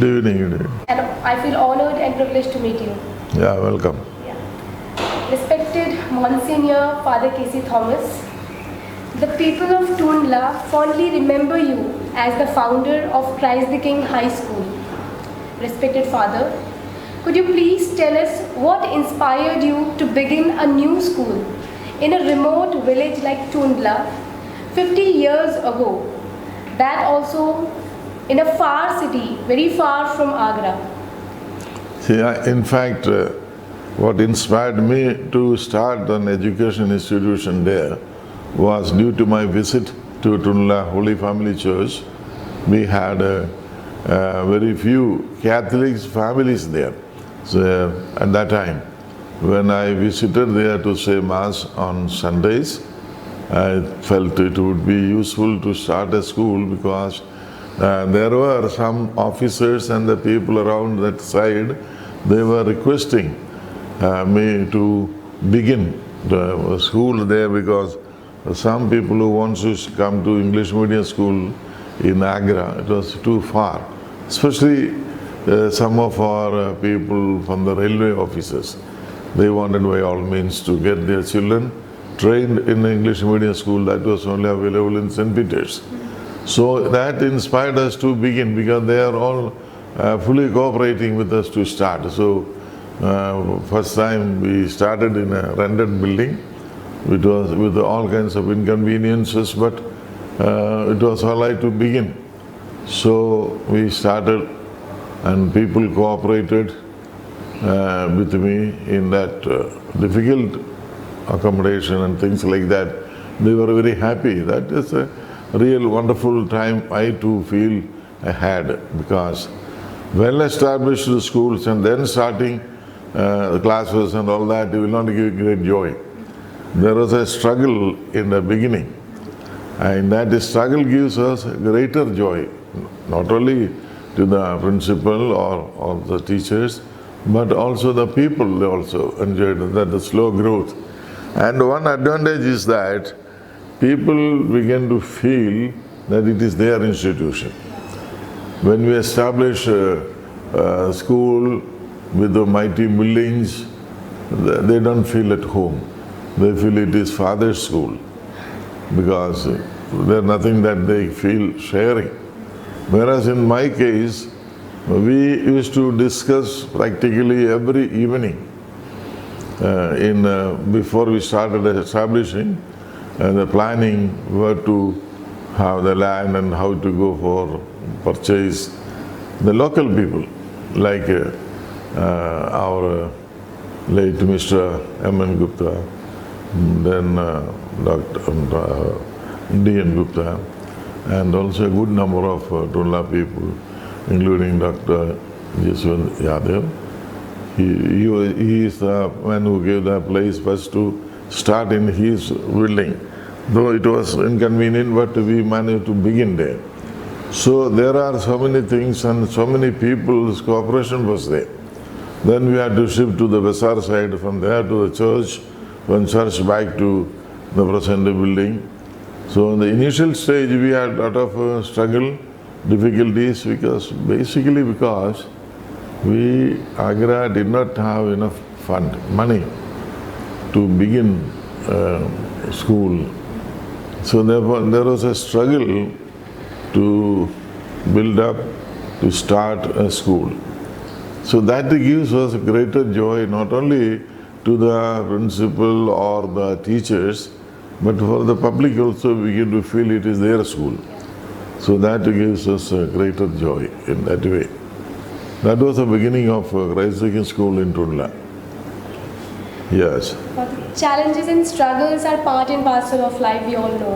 Good evening, good evening. And I feel honored and privileged to meet you. Yeah, welcome. Yeah. Respected Monsignor Father Casey Thomas, the people of Tundla fondly remember you as the founder of Christ the King High School. Respected Father, could you please tell us what inspired you to begin a new school in a remote village like Tundla 50 years ago, that also in a far city, very far from Agra? See, in fact, what inspired me to start an education institution there was due to my visit to Tundla Holy Family Church. We had very few Catholic families there. So at that time, when I visited there to say Mass on Sundays, I felt it would be useful to start a school because there were some officers and the people around that side, they were requesting me to begin the school there because some people who want to come to English medium school in Agra, it was too far. Especially some of our people from the railway officers, they wanted by all means to get their children trained in English medium school that was only available in St. Peter's. So that inspired us to begin because they are all fully cooperating with us to start. So first time we started in a rented building. It was with all kinds of inconveniences, but it was all right to begin. So we started and people cooperated with me in that difficult accommodation and things like that. They were very happy. That is a real wonderful time I too feel I had, because well-established schools and then starting classes and all that, it will not give great joy. There was a struggle in the beginning, and that struggle gives us greater joy, not only to the principal or the teachers, but also the people. They also enjoyed that, the slow growth. And one advantage is that people begin to feel that it is their institution. When we establish a school with the mighty buildings, they don't feel at home. They feel it is Father's school because there's nothing that they feel sharing. Whereas in my case, we used to discuss practically every evening before we started establishing the planning where to have the land and how to go for purchase. The local people, like our late Mr. M.N. Gupta, then Dr. D.N. Gupta, and also a good number of Tundla people, including Dr. Yashwant Yadav. He is the man who gave the place first to start in his building. Though it was inconvenient, but we managed to begin there. So there are so many things and so many people's cooperation was there. Then we had to shift to the Bazaar side, from there to the church, from church back to the present building. So in the initial stage we had a lot of struggle, difficulties, because Agra did not have enough money to begin school. So therefore there was a struggle to build up, to start a school. So that gives us greater joy, not only to the principal or the teachers, but for the public also begin to feel it is their school. So that gives us a greater joy in that way. That was the beginning of Christ the King School in Tundla. Yes. Challenges and struggles are part and parcel of life, we all know.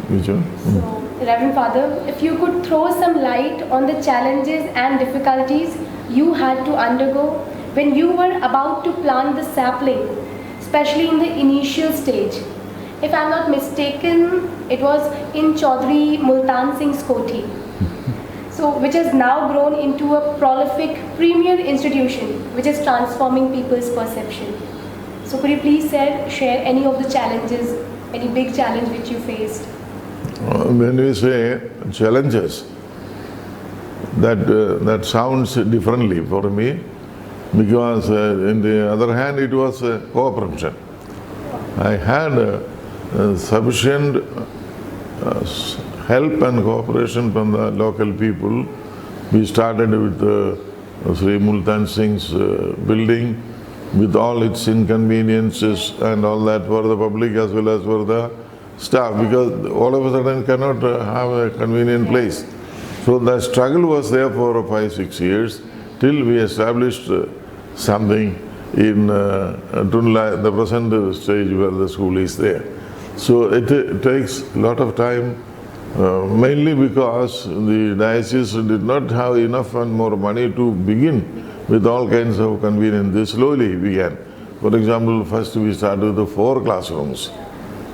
Which one? So, Reverend Father, if you could throw some light on the challenges and difficulties you had to undergo when you were about to plant the sapling, especially in the initial stage. If I'm not mistaken, it was in Chaudhry Multan Singh's Koti. So, which has now grown into a prolific premier institution, which is transforming people's perception. So, could you please share any of the challenges, any big challenge which you faced? When we say challenges, that sounds differently for me, because in the other hand it was cooperation. I had sufficient help and cooperation from the local people. We started with Sri Multan Singh's building, with all its inconveniences and all that for the public as well as for the staff, because all of a sudden cannot have a convenient place. So the struggle was there for 5-6 years till we established something in Tundla, the present stage where the school is there. So it takes a lot of time, mainly because the diocese did not have enough and more money to begin with all kinds of convenience. They slowly began. For example, first we started with 4 classrooms.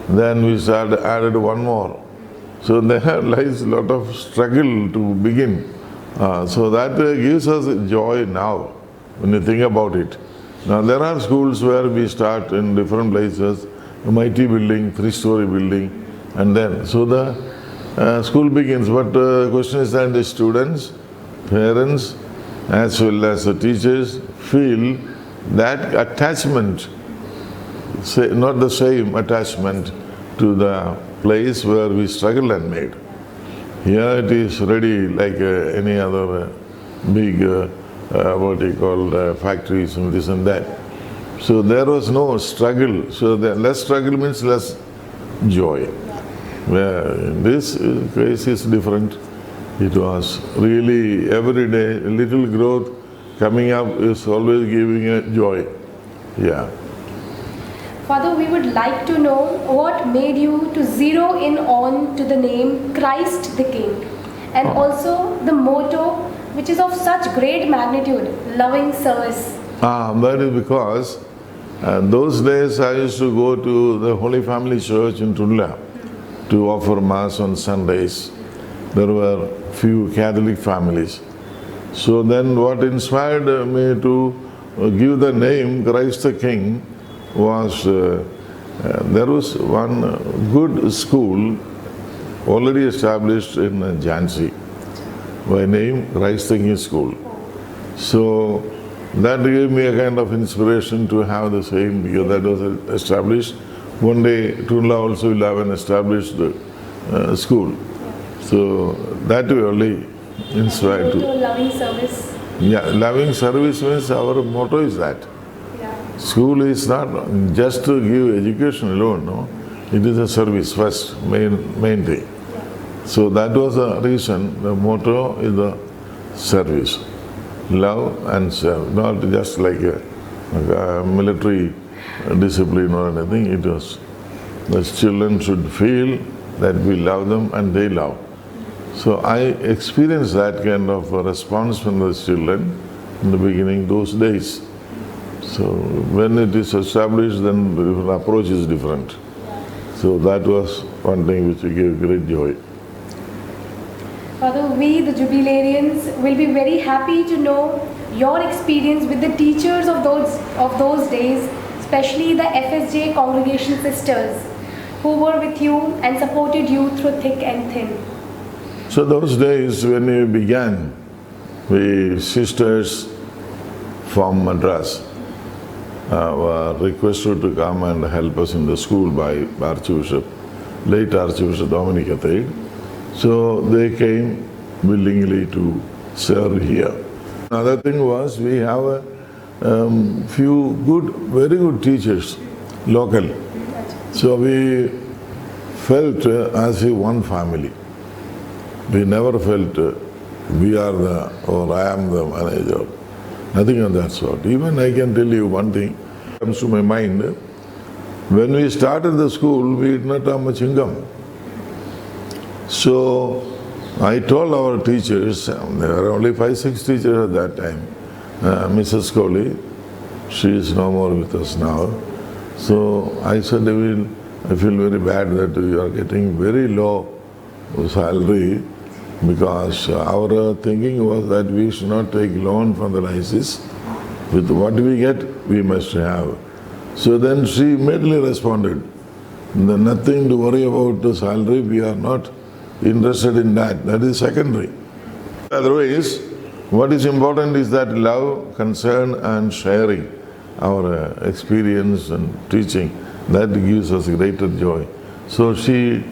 Then we added 1 more. So there lies a lot of struggle to begin. So that gives us joy now when you think about it. Now there are schools where we start in different places, a mighty building, 3-story building, and then so the school begins. But the question is that the students, parents, as well as the teachers feel that attachment, not the same attachment to the place where we struggled and made. Here it is ready like any other big, what you call, factories and this and that. So there was no struggle. So the less struggle means less joy. Where in this case is different. It was really every day a little growth coming up is always giving a joy. Yeah. Father, we would like to know what made you to zero in on to the name Christ the King, and also the motto, which is of such great magnitude, loving service. That is because those days I used to go to the Holy Family Church in Tundla to offer Mass on Sundays. There were few Catholic families. So then what inspired me to give the name Christ the King was, there was one good school already established in Jhansi by name Christ the King School. So that gave me a kind of inspiration to have the same, because that was established. One day Tundla also will have an established school. So that way only inspired to. Loving service. Yeah, loving service means our motto is that. Yeah. School is not just to give education alone, no. It is a service first, main thing. Yeah. So that was the reason. The motto is the service. Love and serve, not just like a military discipline or anything. It was the children should feel that we love them and they love. So I experienced that kind of a response from the children in the beginning, those days. So when it is established, then the approach is different. So that was one thing which gave great joy. Father, we the Jubilarians will be very happy to know your experience with the teachers of those days, especially the FSJ congregation sisters who were with you and supported you through thick and thin. So those days when we began, we sisters from Madras were requested to come and help us in the school by Archbishop, late Archbishop Dominic Athaid. So they came willingly to serve here. Another thing was we have a few very good teachers, local. So we felt as if one family. We never felt we are or I am the manager. Nothing of that sort. Even I can tell you one thing comes to my mind. When we started the school, we did not have much income. So I told our teachers, there were only 5-6 teachers at that time. Mrs. Kohli, she is no more with us now. So I said, I feel very bad that you are getting very low salary, because our thinking was that we should not take loan from the diocese. With what we get, we must have. So then she immediately responded, nothing to worry about the salary, we are not interested in that, that is secondary. Otherwise, what is important is that love, concern and sharing our experience and teaching, that gives us greater joy. So she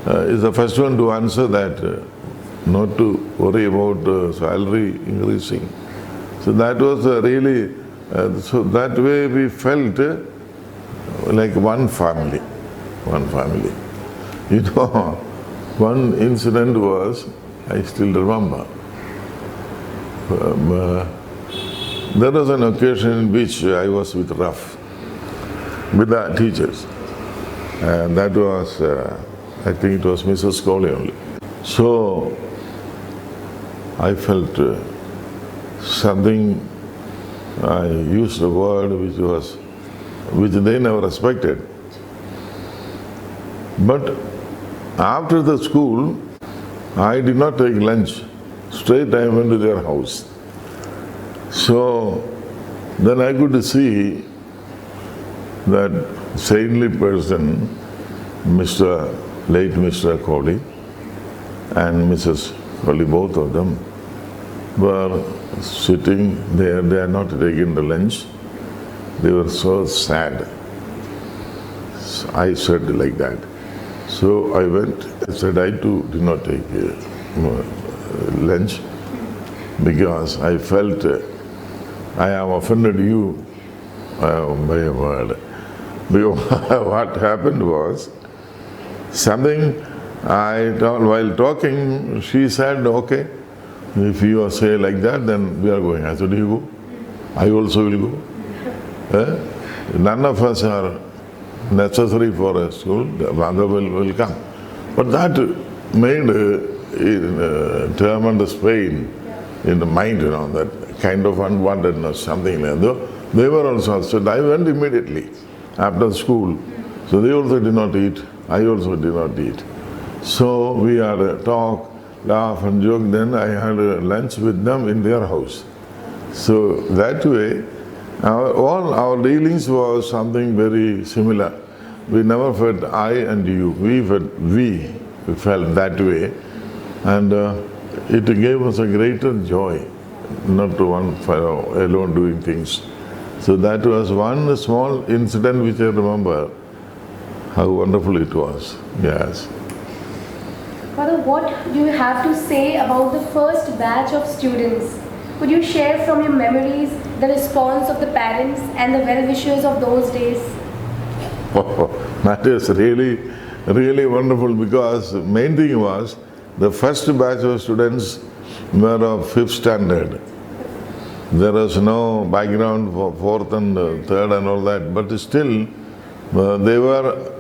is the first one to answer that, not to worry about salary increasing. So that was really, so that way we felt like one family, one family. You know, one incident was, I still remember, there was an occasion in which I was with RUF, with the teachers. And that was, I think it was Mrs. Coley only. So, I felt something, I used a word which they never respected. But after the school, I did not take lunch. Straight I went to their house. So then I could see that saintly person, late Mr. Kohli and Mrs. Kohli, both of them, were sitting there. They had not taken the lunch. They were so sad. So I said like that. So I went, I said, I too did not take lunch because I felt I have offended you by a word. Because what happened was, something while talking, she said, okay, if you say like that, then we are going. I said, you go. I also will go. None of us are necessary for a school, the mother will come. But that made tremendous pain in the mind, you know, that kind of unwantedness, something like that. They were also upset. I went immediately after school. So they also did not eat. I also did not eat. So we had a talk, laugh and joke. Then I had a lunch with them in their house. So that way, all our dealings was something very similar. We never felt I and you. We felt that way. And it gave us a greater joy, not to one fellow alone doing things. So that was one small incident which I remember, how wonderful it was. Yes. Father, what do you have to say about the first batch of students? Could you share from your memories the response of the parents and the well-wishers of those days? Oh, that is really, really wonderful, because the main thing was the first batch of students were of 5th standard. There was no background for 4th and 3rd and all that, but still they were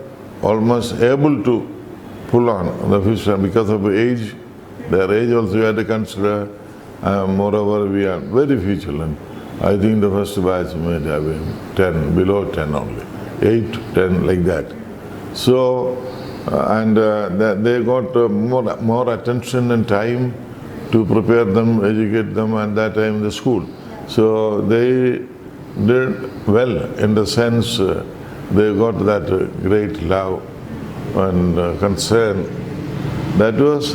almost able to pull on the 5th standard because of age. Their age also you had to consider. Moreover, we are very few children. I think the first batch might have been 10, below 10 only, 8 to 10, like that. So, they got more attention and time to prepare them, educate them at that time in the school. So they did well in the sense they got that great love and concern. That was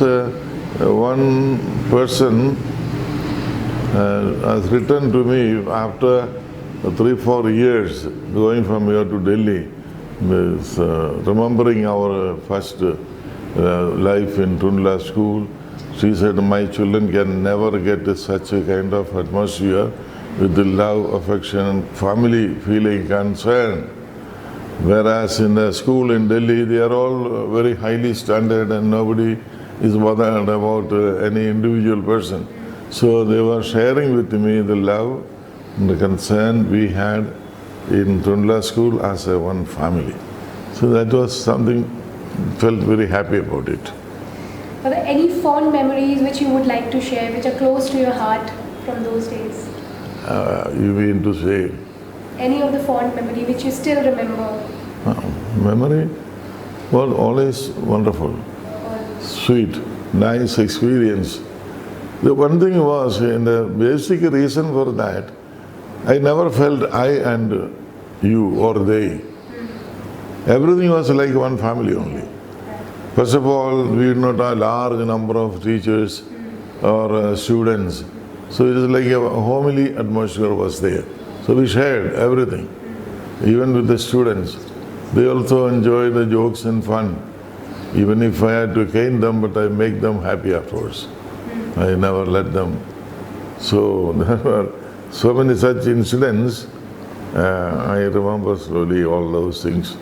one person has written to me after 3-4 years going from here to Delhi, remembering our first life in Tundla school. She said, my children can never get such a kind of atmosphere with the love, affection, family feeling, concern. Whereas in the school in Delhi, they are all very highly standard and nobody is bothered about any individual person. So they were sharing with me the love and the concern we had in Tundla school as a one family. So that was something, felt very happy about it. Are there any fond memories which you would like to share, which are close to your heart from those days? You mean to say? Any of the fond memory which you still remember? Memory was always wonderful, sweet, nice experience. The one thing was, and the basic reason for that, I never felt I and you or they. Everything was like one family only. First of all, we did not have a large number of teachers or students. So it is like a homely atmosphere was there. So we shared everything, even with the students. They also enjoy the jokes and fun. Even if I had to cane them, but I make them happy afterwards. I never let them. So there were so many such incidents. I remember slowly all those things.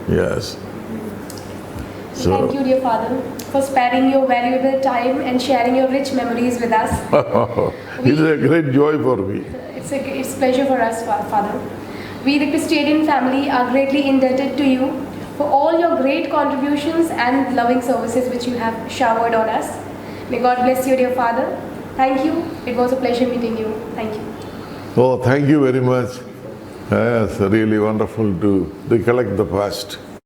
Yes. So Thank you, dear Father, for sparing your valuable time and sharing your rich memories with us. it is a great joy for me. It's a pleasure for us, Father. We, the Christian family, are greatly indebted to you for all your great contributions and loving services which you have showered on us. May God bless you, dear Father. Thank you. It was a pleasure meeting you. Thank you. Oh, thank you very much. Yes, really wonderful to recollect the past.